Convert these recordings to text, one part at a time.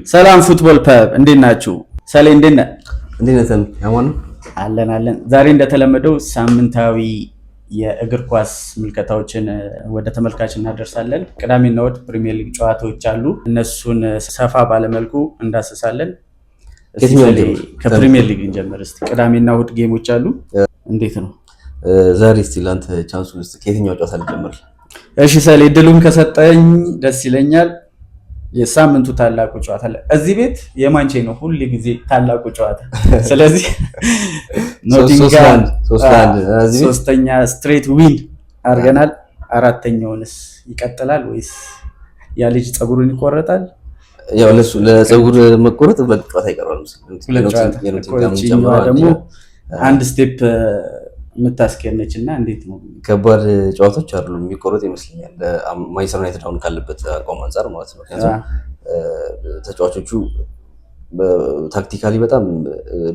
ሰላም ፉትቦል ፐብ እንዴት ናችሁ? ሰሌ እንዴት ነህ? እንዴት ነህ? ያማኑ አለን። ዛሬ እንደተለመደው ሳምንታዊ የእግር ኳስ ምልከታዎችን ወደ ተመልካች እናደርሳለን። ቅዳሜና እሑድ ፕሪሚየር ሊግ ጨዋታዎች አሉ። እነሱን ሰፋ ባለመልኩ እንዳስሳለን። ከፕሪሚየር ሊግ እንጀምር እስቲ። ቅዳሜና እሑድ ጌሞች አሉ። እንዴት ነው ዛሬ? እስቲ ላንተ ቻንሱ ውስጥ ከየትኛው ጨዋታ ልጀምር? እሺ ሰሌ፣ ድሉን ከሰጠኝ ደስ ይለኛል። የሳምንቱ ታላቁ ጨዋታ እዚህ ቤት የማንቼ ነው ሁሉ ጊዜ ታላቁ ጨዋታ። ስለዚህ ኖቲንጋም ሶስተኛ ስትሬት ዊን አድርገናል። አራተኛውንስ ይቀጥላል ወይስ ያ ልጅ ፀጉሩን ይቆረጣል? ያው ለፀጉር መቆረጥ በጨዋታ ይቀርባል። ደግሞ አንድ ስቴፕ የምታስኬድ ነች እና እንዴት ነው? ከባድ ጨዋታዎች አይደሉም፣ የሚቆረጥ ይመስለኛል። ማንቸስተር ዩናይትድ አሁን ካለበት አቋም አንጻር ማለት ነው። ምክንያቱም ተጫዋቾቹ ታክቲካሊ በጣም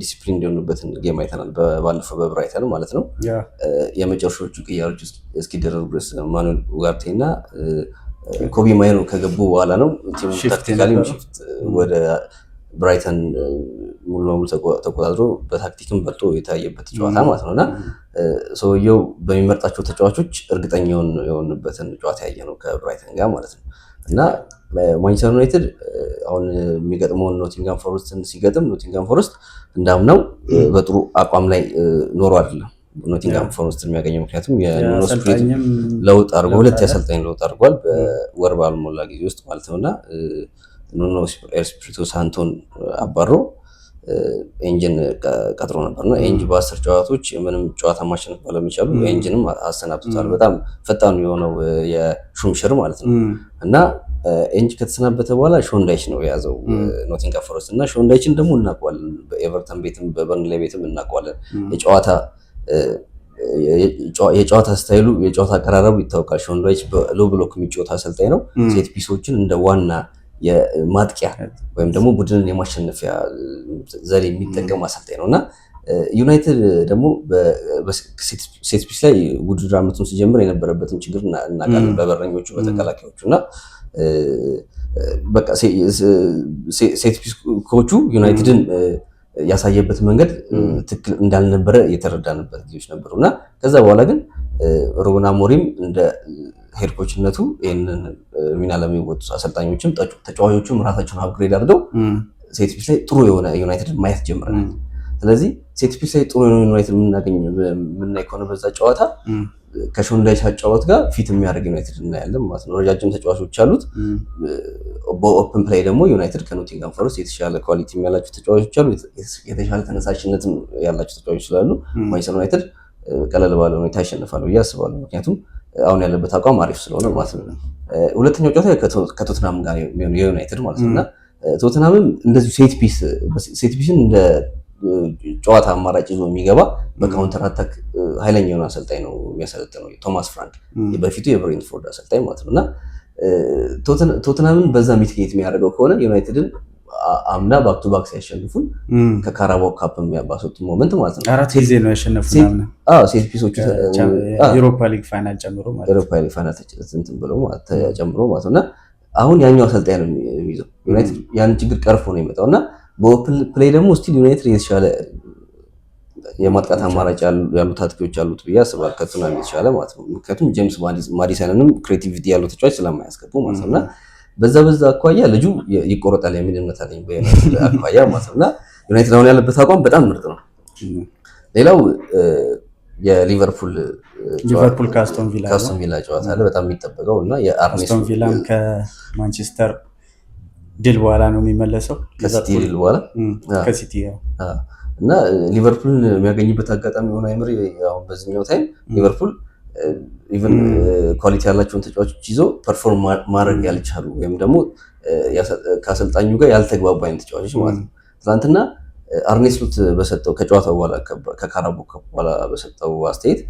ዲሲፕሊን እንዲሆኑበትን ጌም አይተናል፣ ባለፈው በብራይተን ማለት ነው። የመጨረሻዎቹ ቅያሮች እስኪደረጉ ድረስ ማኑኤል ኡጋርቴ እና ኮቢ ማይኖ ከገቡ በኋላ ነው ቲሙ ታክቲካሊ ሽፍት ወደ ብራይተን ሙሉ ለሙሉ ተቆጣጥሮ በታክቲክም በልጦ የታየበት ጨዋታ ማለት ነው እና ሰውየው በሚመርጣቸው ተጫዋቾች እርግጠኛ የሆንበትን ጨዋታ ያየ ነው ከብራይተን ጋር ማለት ነው። እና ማንቸስተር ዩናይትድ አሁን የሚገጥመውን ኖቲንጋም ፎረስትን ሲገጥም ኖቲንጋም ፎረስት እንዳምናው በጥሩ አቋም ላይ ኖሮ አይደለም ኖቲንጋም ፎረስት የሚያገኘው። ምክንያቱም የኑኖ ስፕሪት ለውጥ አድርጎ ሁለት ያሰልጣኝ ለውጥ አድርጓል በወር ባልሞላ ጊዜ ውስጥ ማለት ነው እና ኑኖ ኤስፒሪቶ ሳንቶን አባሮ ኤንጅን ቀጥሮ ነበር እና ኤንጅ በ10 ጨዋታዎች ምንም ጨዋታ ማሸነፍ ባለመቻሉ ኤንጅንም አሰናብቶታል። በጣም ፈጣኑ የሆነው የሹምሽር ማለት ነው እና ኤንጅ ከተሰናበተ በኋላ ሾንዳይች ነው የያዘው ኖቲንጋም ፎረስት እና ሾንዳይችን ደግሞ እናውቀዋለን፣ በኤቨርተን ቤትም በበርንሌይ ቤትም እናውቀዋለን። የጨዋታ ስታይሉ የጨዋታ አቀራረቡ ይታወቃል። ሾንዳይች በሎ ብሎክ የሚጫወት አሰልጣኝ ነው። ሴት ፒሶችን እንደ ዋና የማጥቂያ ወይም ደግሞ ቡድንን የማሸነፊያ ዘዴ የሚጠቀም አሰልጣኝ ነው እና ዩናይትድ ደግሞ ሴት ፒስ ላይ ውድድር ዓመቱን ሲጀምር የነበረበትን ችግር እናውቃለን፣ በበረኞቹ በተከላካዮቹ እና በቃ ሴት ፒስ ኮቹ ዩናይትድን ያሳየበት መንገድ ትክክል እንዳልነበረ የተረዳንበት ጊዜዎች ነበሩ እና ከዛ በኋላ ግን ሩበን አሞሪም እንደ ሄድኮችነቱ ይህንን ሚና ለሚወጡ አሰልጣኞችም ተጫዋቾችም ራሳቸውን አፕግሬድ አድርገው ሴት ፒስ ላይ ጥሩ የሆነ ዩናይትድ ማየት ጀምረናል። ስለዚህ ሴት ፒስ ላይ ጥሩ የሆነ ዩናይትድ የምናይ ከሆነ በዛ ጨዋታ ከሾንዳይች አጫወት ጋር ፊት የሚያደርግ ዩናይትድ እናያለን ማለት ነው። ረጃጅም ተጫዋቾች አሉት። በኦፕን ፕሌይ ደግሞ ዩናይትድ ከኖቲንጋም ፎረስት የተሻለ ኳሊቲ ያላቸው ተጫዋቾች አሉ፣ የተሻለ ተነሳሽነትም ያላቸው ተጫዋቾች ስላሉ ማንቸስተር ዩናይትድ ቀለል ባለ ሁኔታ ያሸንፋል ብዬ አስባለሁ። ምክንያቱም አሁን ያለበት አቋም አሪፍ ስለሆነ ማለት ነው። ሁለተኛው ጨዋታ ከቶትናም ጋር የዩናይትድ ማለት ነው እና ቶትናምም እንደዚሁ ሴት ፒስን እንደ ጨዋታ አማራጭ ይዞ የሚገባ በካውንተር አታክ ኃይለኛ የሆነ አሰልጣኝ ነው የሚያሰለጥነው ቶማስ ፍራንክ፣ በፊቱ የብሬንትፎርድ አሰልጣኝ ማለት ነው እና ቶትናምን በዛ ሚትጌት የሚያደርገው ከሆነ ዩናይትድን አምና ባክ ቱ ባክ ሲያሸንፉን ከካራባው ካፕ የሚያባሰጡ ሞመንት ማለት ነው። 4 ጊዜ ነው ያሸነፉት አምና። ሴት ፒሶቹ ዩሮፓ ሊግ ፋይናል ጨምሮ ማለት ነው። ዩሮፓ ሊግ ፋይናል እንትን ብለው ማለት ጨምሮ ማለት ነው እና አሁን ያኛው አሰልጣኝ ነው የሚይዘው። ዩናይትድ ያን ችግር ቀርፎ ነው የመጣው እና በኦፕን ፕሌይ ደግሞ ስቲል ዩናይትድ የተሻለ የማጥቃት አማራጭ ያሉት አጥቂዎች አሉት ብዬ አስባለሁ፣ ከቶትናም የተሻለ ማለት ነው። ምክንያቱም ጄምስ ማዲሰንንም ክሬቲቪቲ ያለው ተጫዋች ስለማያስገቡ ማለት ነው እና በዛ አኳያ ልጁ ይቆረጣል የሚል እምነት አለኝ በዩናይትድ አኳያ ማለት ነው እና ዩናይትድ አሁን ያለበት አቋም በጣም ምርጥ ነው። ሌላው የሊቨርፑል ከአስቶን ቪላ ጨዋታ አለ፣ በጣም የሚጠበቀው እና የአስቶን ቪላም ከማንቸስተር ድል በኋላ ነው የሚመለሰው። ከሲቲ ድል በኋላ ከሲቲ እና ሊቨርፑልን የሚያገኝበት አጋጣሚ ሆነ አይምር አሁን በዚህኛው ታይም ሊቨርፑል ኢቨን ኳሊቲ ያላቸውን ተጫዋቾች ይዞ ፐርፎርም ማድረግ ያልቻሉ ወይም ደግሞ ከአሰልጣኙ ጋር ያልተግባቡ አይነት ተጫዋቾች ማለት ነው። ትናንትና አርኔ ስሎት በሰጠው ከጨዋታው በኋላ ከካራባኦ ካፕ በኋላ በሰጠው አስተያየት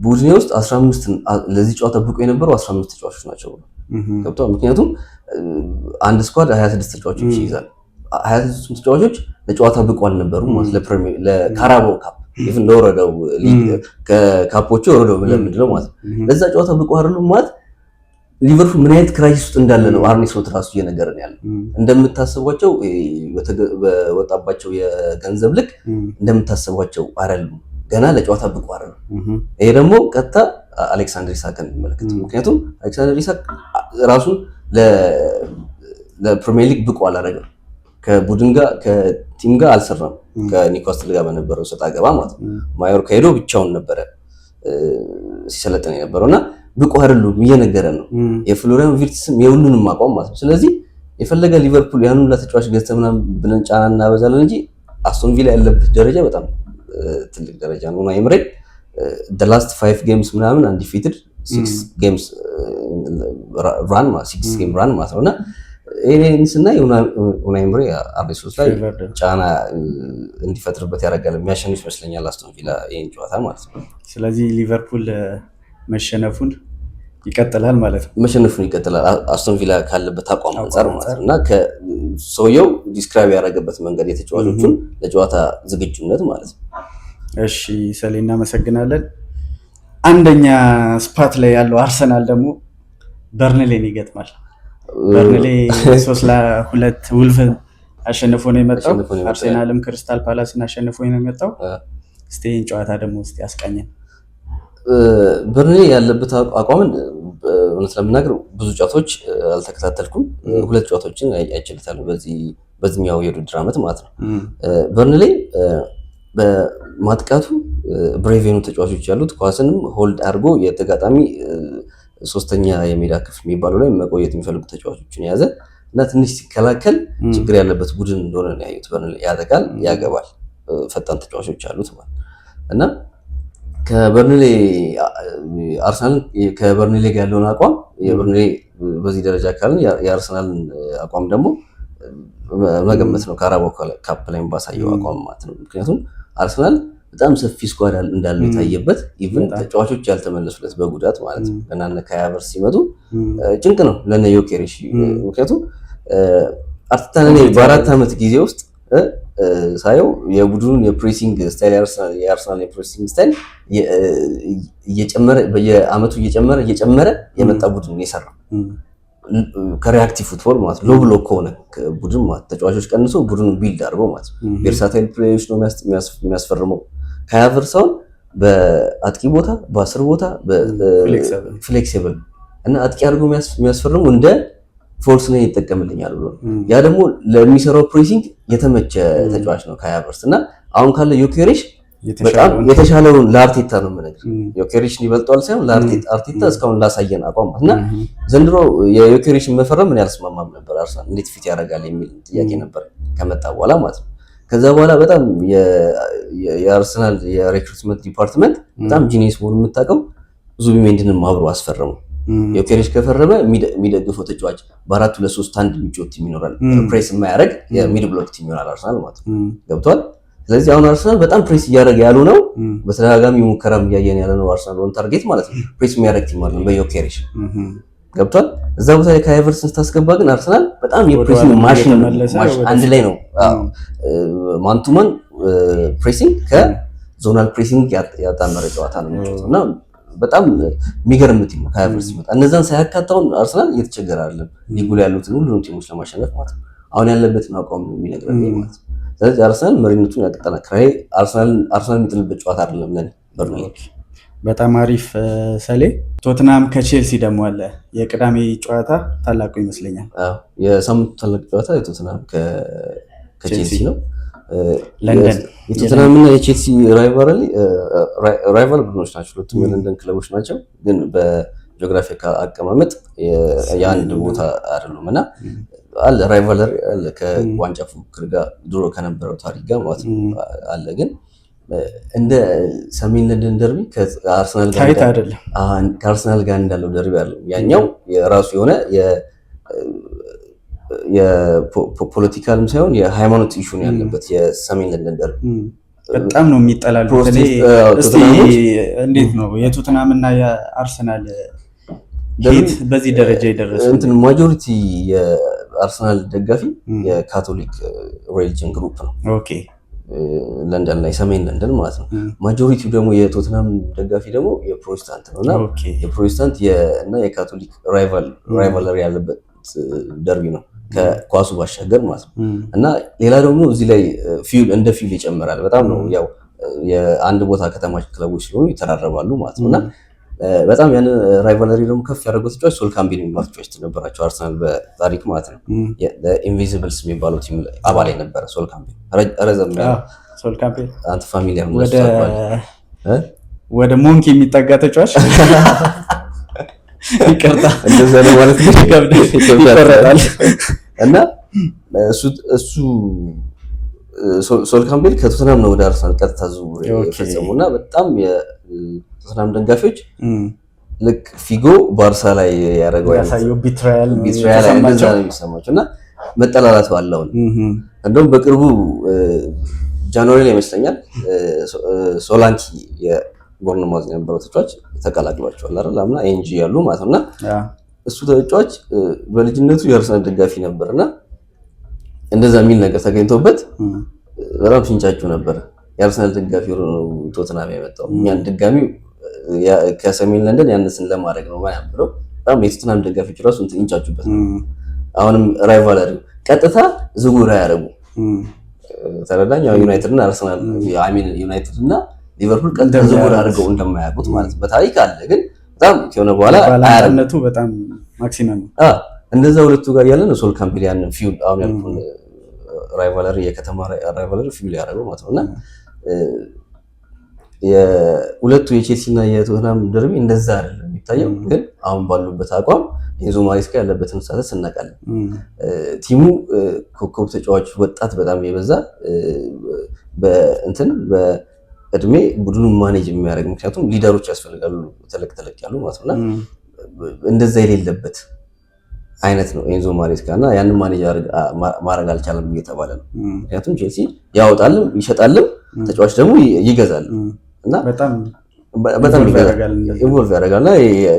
ቡድኔ ውስጥ 15 ለዚህ ጨዋታ ብቁ የነበሩ 15 ተጫዋቾች ናቸው ገብቷል። ምክንያቱም አንድ ስኳድ 26 ተጫዋቾች ይይዛል። 26 ተጫዋቾች ለጨዋታ ብቁ አልነበሩም ማለት ለካራባኦ ካፕ ኢቭን ለወረደው ሊግ ከካፖቹ ወረደው ለምንድነው ማለት ለዛ ጨዋታ ብቁ አይደሉም ማለት ሊቨርፑል ምን አይነት ክራይሲስ ውስጥ እንዳለ ነው አርኔ ስሎት ራሱ እየነገረን ያለው። እንደምታስቧቸው በወጣባቸው የገንዘብ ልክ እንደምታስቧቸው አይደሉም፣ ገና ለጨዋታ ብቁ አይደሉም። ይሄ ደግሞ ቀጥታ አሌክሳንደር ኢሳክን የሚመለከት፣ ምክንያቱም አሌክሳንደር ኢሳክ ራሱን ለፕሪሚየር ሊግ ብቁ አላደረገም። ከቡድን ጋር ከቲም ጋር አልሰራም። ከኒውካስትል ጋር በነበረው ሰጣ ገባ ማለት ነው። ማዮርካ ሄዶ ብቻውን ነበረ ሲሰለጥን የነበረው እና ብቁ አይደሉም እየነገረ ነው። የፍሎሪያን ቪርትስም የሁሉንም አቋም ማለት ነው። ስለዚህ የፈለገ ሊቨርፑል ያንን ለተጫዋች ገዝተህ ምናምን ብለን ጫና እናበዛለን እንጂ አስቶን ቪላ ያለበት ደረጃ በጣም ትልቅ ደረጃ ነው። ኡናይ ኤምሬ the last 5 games ምናምን undefeated 6 games run ማለት 6 game run ማለት ነውና ይሄን ስናይ ኡናይ ኤምሬ አርኔ ስሎት ላይ ጫና እንዲፈጥርበት ያደርጋል። የሚያሸንፍ ይመስለኛል አስቶን ቪላ ይሄን ጨዋታ ማለት ነው። ስለዚህ ሊቨርፑል መሸነፉን ይቀጥላል ማለት ነው። መሸነፉን ይቀጥላል አስቶን ቪላ ካለበት አቋም አንፃር ማለት ነውና ከሰውየው ዲስክራይብ ያደረገበት መንገድ የተጫዋቾቹን ለጨዋታ ዝግጁነት ማለት ነው። እሺ ሰሌ እናመሰግናለን። አንደኛ ስፓት ላይ ያለው አርሰናል ደግሞ በርንሌን ይገጥማል። በርንሌ 3-2 ውልፍን አሸንፎ ነው የመጣው። አርሰናልም ክሪስታል ፓላስን አሸንፎ ነው የመጣው። እስቲ ይህን ጨዋታ ደግሞ እስቲ ያስቃኘን። በርንሌ ያለበት አቋምን እውነት ለመናገር ብዙ ጨዋታዎች አልተከታተልኩም። 2 ጨዋታዎችን አይችልታለሁ በዚህኛው የውድድር ዓመት ማለት ነው። በርንሌ በማጥቃቱ ብሬቭ የሆኑ ተጫዋቾች ያሉት ኳስንም ሆልድ አድርጎ የተጋጣሚ ሶስተኛ የሜዳ ክፍል የሚባለው ላይ መቆየት የሚፈልጉ ተጫዋቾችን የያዘ እና ትንሽ ሲከላከል ችግር ያለበት ቡድን እንደሆነ ነው ያዩት። በርንሌ ያጠቃል፣ ያገባል፣ ፈጣን ተጫዋቾች አሉት ማለት እና ከበርንሌ አርሰናል ከበርንሌ ጋር ያለውን አቋም የበርንሌ በዚህ ደረጃ ካልን የአርሰናልን አቋም ደግሞ መገመት ነው። ካራባኦ ካፕ ላይ ባሳየው አቋም ማለት ነው። ምክንያቱም አርሰናል በጣም ሰፊ ስኳድ እንዳለው የታየበት ኢቭን ተጫዋቾች ያልተመለሱለት በጉዳት ማለት ነው። ገናነ ካያቨርስ ሲመጡ ጭንቅ ነው ለነ ዮኬሬሽ። ምክንያቱም አርቴታ በ4 ዓመት ጊዜ ውስጥ ሳየው የቡድኑን የፕሬሲንግ ስታይል የአርሰናል የፕሬሲንግ ስታይል እየጨመረ በየአመቱ እየጨመረ የመጣ ቡድን የሰራው ከሪአክቲቭ ፉትቦል ማለት ሎ ብሎክ ከሆነ ቡድን ማለት ተጫዋቾች ቀንሶ ቡድኑን ቢልድ አድርጎ ማለት ቬርሳታይል ፕሌየሮች ነው የሚያስፈርመው። ካያቨርሳውን በአጥቂ ቦታ በ10 ቦታ ፍሌክሲብል እና አጥቂ አድርጎ የሚያስፈርሙ እንደ ፎልስ ነው ይጠቀምልኛል ብሎ ያ ደግሞ ለሚሰራው ፕሬሲንግ የተመቸ ተጫዋች ነው ካያቨርስ እና አሁን ካለ ዮኬሬሽ በጣም የተሻለውን ለአርቴታ ነው የምነግርህ። ዮኬሬሽን ይበልጠዋል ሳይሆን ለአርቴታ እስካሁን ላሳየን አቋም እና ዘንድሮ የዮኬሬሽን መፈረም ምን ያልስማማም ነበር አርሰናል እንዴት ፊት ያደርጋል የሚል ጥያቄ ነበር ከመጣ በኋላ ማለት ነው። ከዛ በኋላ በጣም የአርሰናል የሪክሩትመንት ዲፓርትመንት በጣም ጂኒየስ መሆኑን የምታውቀው ዙቢሜንዲንም አብሮ አስፈረሙ። ዮኬሬሽ ከፈረመ የሚደግፈው ተጫዋች በ4-2-3-1 የሚጫወት ቲም ይኖራል። ፕሬስ የማያደርግ የሚድ ብሎክ ቲም ይሆናል አርሰናል ማለት ነው። ገብቷል። ስለዚህ አሁን አርሰናል በጣም ፕሬስ እያደረገ ያሉ ነው። በተደጋጋሚ ሙከራም እያየን ያለ ነው። አርሰናል ኦን ታርጌት ማለት ነው ፕሬስ የሚያደርግ ቲም ማለት ነው በዮኬሬሽ ገብቷል። እዛ ቦታ ላይ ካያቨርስን ስታስገባ ግን አርሰናል በጣም የፕሬሲንግ ማሽን አንድ ላይ ነው። ማንቱማን ፕሬሲንግ ከዞናል ፕሬሲንግ ያጣመረ ጨዋታ ነው የሚጫወተው እና በጣም የሚገርም ቲም ነው ካያቨርስ ሲመጣ። እነዛን ሳያካታውን አርሰናል እየተቸገረ አይደለም ሊጉ ላይ ያሉትን ሁሉንም ቲሞች ለማሸነፍ ማለት ነው። አሁን ያለበትን አቋም ነው የሚነግረን ማለት ነው። ስለዚህ አርሰናል መሪነቱን ያጠናክራል። አርሰናል የሚጥልበት ጨዋታ አይደለም ለኔ በርንሌ። በጣም አሪፍ ሰሌ። ቶትናም ከቼልሲ ደግሞ አለ። የቅዳሜ ጨዋታ ታላቁ ይመስለኛል። አዎ የሳምንቱ ታላቅ ጨዋታ የቶትናም ከቼልሲ ነው። ለንደን የቶትናም እና የቼልሲ ራይቫል ቡድኖች ናቸው። ሁለቱም የለንደን ክለቦች ናቸው፣ ግን በጂኦግራፊክ አቀማመጥ የአንድ ቦታ አይደሉም እና አለ ራይቫለሪ አለ ከዋንጫ ፉክክር ጋር ድሮ ከነበረው ታሪክ ጋር ማለት ነው አለ። ግን እንደ ሰሜን ለንደን ደርቢ ከአርሰናል ጋር አይደለም። ከአርሰናል ጋር እንዳለው ደርቢ አለ። ያኛው የራሱ የሆነ የፖለቲካልም ሳይሆን የሃይማኖት ኢሹ ነው ያለበት የሰሜን ለንደን ደርቢ በጣም ነው የሚጠላሉ። እስቲ እንዴት ነው የቶትናም እና የአርሰናል በዚህ ደረጃ የደረሰው? እንትን ማጆሪቲ የአርሰናል ደጋፊ የካቶሊክ ሪሊጅን ግሩፕ ነው። ኦኬ ለንደን ላይ ሰሜን ለንደን ማለት ነው። ማጆሪቲው ደግሞ የቶትናም ደጋፊ ደግሞ የፕሮቴስታንት ነውና የፕሮቴስታንት እና የካቶሊክ ራይቫለሪ ያለበት ደርቢ ነው ከኳሱ ባሻገር ማለት ነው። እና ሌላ ደግሞ እዚህ ላይ እንደ ፊውል ይጨምራል በጣም ነው። ያው የአንድ ቦታ ከተማች ክለቦች ስለሆኑ ይተራረባሉ ማለት ነው። እና በጣም ያን ራይቫለሪ ደግሞ ከፍ ያደረገው ተጫዋች ሶል ካምቤል የሚባል ተጫዋች ነበራቸው አርሰናል በታሪክ ማለት ነው። ኢንቪዚብልስ የሚባለው ቲም ላይ አባል የነበረ ሶል ካምቤል ረዘም ያለ ሶል ካምቤል አንተ ፋሚሊያር ወደ ሞንክ የሚጠጋ ተጫዋች ይቀርታ እንደዛ ነው ማለት ነው። ይቆረጣል እና እሱ ሶል ካምቤል ከቶተናም ነው ወደ አርሰናል ቀጥታ ዝውውር የፈጸሙና በጣም የቶተናም ደጋፊዎች ልክ ፊጎ ባርሳ ላይ ያደረገው ቢትራያል እንደዛ ነው የሚሰማቸው እና መጠላላት ባለው እንደውም በቅርቡ ጃንዋሪ ላይ ይመስለኛል ሶላንኪ የቦርንማውዝ የነበረው ተጫዋች ተቀላቅሏቸዋል አይደል አምና ኤንጂ ያሉ ማለት ነውና እሱ ተጫዋች በልጅነቱ የአርሰናል ደጋፊ ነበርና እንደዛ የሚል ነገር ተገኝቶበት በጣም ሲንጫጩ ነበር። የአርሰናል ደጋፊ ሆኖ ቶትናም የመጣው እኛን ድጋሚ ከሰሜን ለንደን ያንስን ለማድረግ ነው ማለት ነው። በጣም የቶትናም ደጋፊዎች ራሱ እንትን ይንጫጩበት ነው። አሁንም ራይቫለሪ ቀጥታ ዝውውር ያደረጉ ተረዳኝ። ዩናይትድ እና አርሰናል ዩናይትድ እና ሊቨርፑል ቀጥታ ዝውውር አድርገው እንደማያውቁት ማለት በታሪክ አለ። ግን በጣም ከሆነ በኋላ ባላንነቱ በጣም ማክሲመም ነው። እንደዛ ሁለቱ ጋር ያለ ነው ሶል ካምቤል ያንን ፊውል አሁን ያልኩን ራይቫለሪ የከተማ ራይቫለሪ ፊውል ያደረገው ማለት ነውና የሁለቱ የቼልሲ እና የቶተንሃም ደርቢ እንደዛ አይደለም የሚታየው። ግን አሁን ባሉበት አቋም ኤንዞ ማሬስካ ያለበትን ስታተስ እናውቃለን። ቲሙ ኮከብ ተጫዋች ወጣት በጣም የበዛ በእድሜ ቡድኑን ማኔጅ የሚያደርግ ምክንያቱም ሊደሮች ያስፈልጋሉ ተለቅ ያሉ ማለት ነውና እንደዛ የሌለበት አይነት ነው ኤንዞ ማሬስካ እና ያንን ማኔጅ ማድረግ አልቻለም እየተባለ ነው። ምክንያቱም ቼልሲ ያወጣልም ይሸጣልም ተጫዋች ደግሞ ይገዛል እና በጣም ኢንቮልቭ ያደርጋልና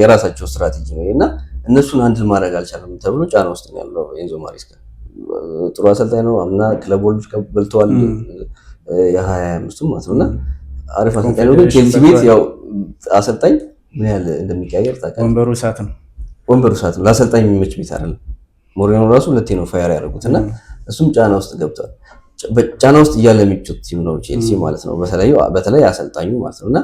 የራሳቸው ስትራቴጂ ነው እና እነሱን አንድል ማድረግ አልቻለም ተብሎ ጫና ውስጥ ነው ያለው ኤንዞ ማሬስካ። ጥሩ አሰልጣኝ ነው። አምና ክለቦች በልተዋል የ25 ማለት ነውና አሪፍ አሰልጣኝ ነው። ግን ቼልሲ ቤት ያው አሰልጣኝ ምን ያህል እንደሚቀያየር ታውቃለህ። ወንበሩ ሰዓት ነው ለአሰልጣኝ የሚመች ቤት አይደለም። ሞሪኖ ራሱ ሁለቴ ነው ፋየር ያደረጉት እና እሱም ጫና ውስጥ ገብቷል። ጫና ውስጥ እያለ የሚጮት ቲም ነው ቼልሲ ማለት ነው። በተለይ አሰልጣኙ ማለት ነውና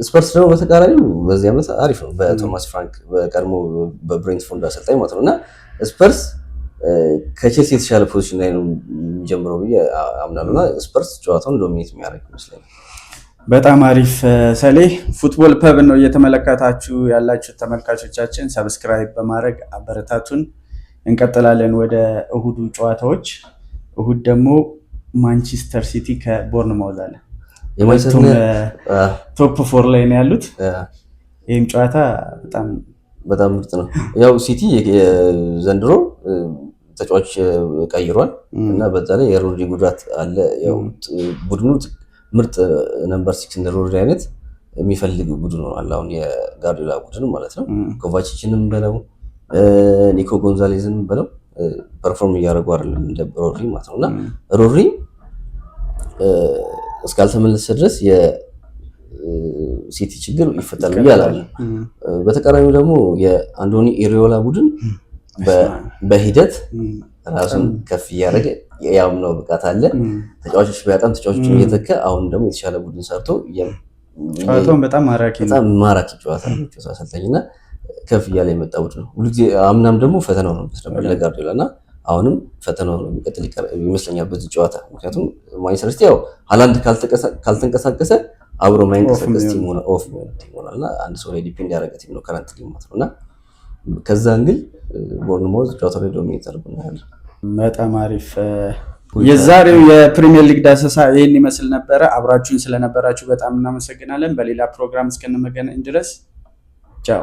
ስፐርስ ደግሞ በተቃራኒው በዚህ ዓመት አሪፍ ነው በቶማስ ፍራንክ በቀድሞ በብሬንትፎርድ አሰልጣኝ ማለት ነውና ስፐርስ ከቼልሲ የተሻለ ፖዚሽን ላይ ነው የሚጀምረው ብዬ አምናለሁና ስፐርስ ጨዋታውን ዶሚኔት የሚያደርግ ይመስለኛል። በጣም አሪፍ ሰሌ ፉትቦል ፐብ ነው እየተመለከታችሁ ያላችሁ ተመልካቾቻችን። ሰብስክራይብ በማድረግ አበረታቱን። እንቀጥላለን ወደ እሁዱ ጨዋታዎች። እሁድ ደግሞ ማንቸስተር ሲቲ ከቦርንማውዝ አለ። ቶፕ 4 ላይ ነው ያሉት። ይህም ጨዋታ በጣም ምርጥ ነው። ያው ሲቲ ዘንድሮ ተጫዋች ቀይሯል እና በዛ ላይ የሮድሪ ጉዳት አለ። ያው ቡድኑ ምርጥ ነምበር 6 እንደ ሮድሪ አይነት የሚፈልግ ቡድን ነው አለ አሁን የጋርዲዮላ ቡድን ማለት ነው። ኮቫቺችንም በለው ኒኮ ጎንዛሌዝንም በለው ፐርፎርም እያደረጉ አይደለም እንደ ሮድሪ ማለት ነውና ሮድሪ እስካልተመለሰ ድረስ የሲቲ ችግር ይፈታል ብዬ አላምንም። በተቃራኒው ደግሞ የአንዶኒ ኢሪዮላ ቡድን በሂደት ራሱን ከፍ እያደረገ ያው ነው ብቃት አለ። ተጫዋቾች በጣም ተጫዋቾችን እየተካ አሁን ደግሞ የተሻለ ቡድን ሰርቶ ጨዋታውን በጣም ማራኪ ጨዋታ ነው አሰልጣኝና ከፍ እያለ የመጣ ቡድን ነው። ሁልጊዜ አምናም ደግሞ ፈተናው ነው ለጋርዲዮላ እና አሁንም ፈተናው ነው የሚቀጥል ይመስለኛል በዚህ ጨዋታ። ምክንያቱም ማንቸስተር ሲቲ ያው ሃላንድ ካልተንቀሳቀሰ አብሮ ማይንቀሳቀስ ቲም ሆነ ኦፍ ሆነና አንድ ሰው ላይ ዲፔንድ ያደረገ ቲም ነው ከረንት ቲም ማለት ነውና ከዛ እንግዲህ ቦርንማውዝ ጨዋታው ላይ ዶሚኔት አድርጎናል። በጣም አሪፍ። የዛሬው የፕሪሚየር ሊግ ዳሰሳ ይህን ይመስል ነበረ። አብራችሁን ስለነበራችሁ በጣም እናመሰግናለን። በሌላ ፕሮግራም እስከነመገናኝ ድረስ ቻው።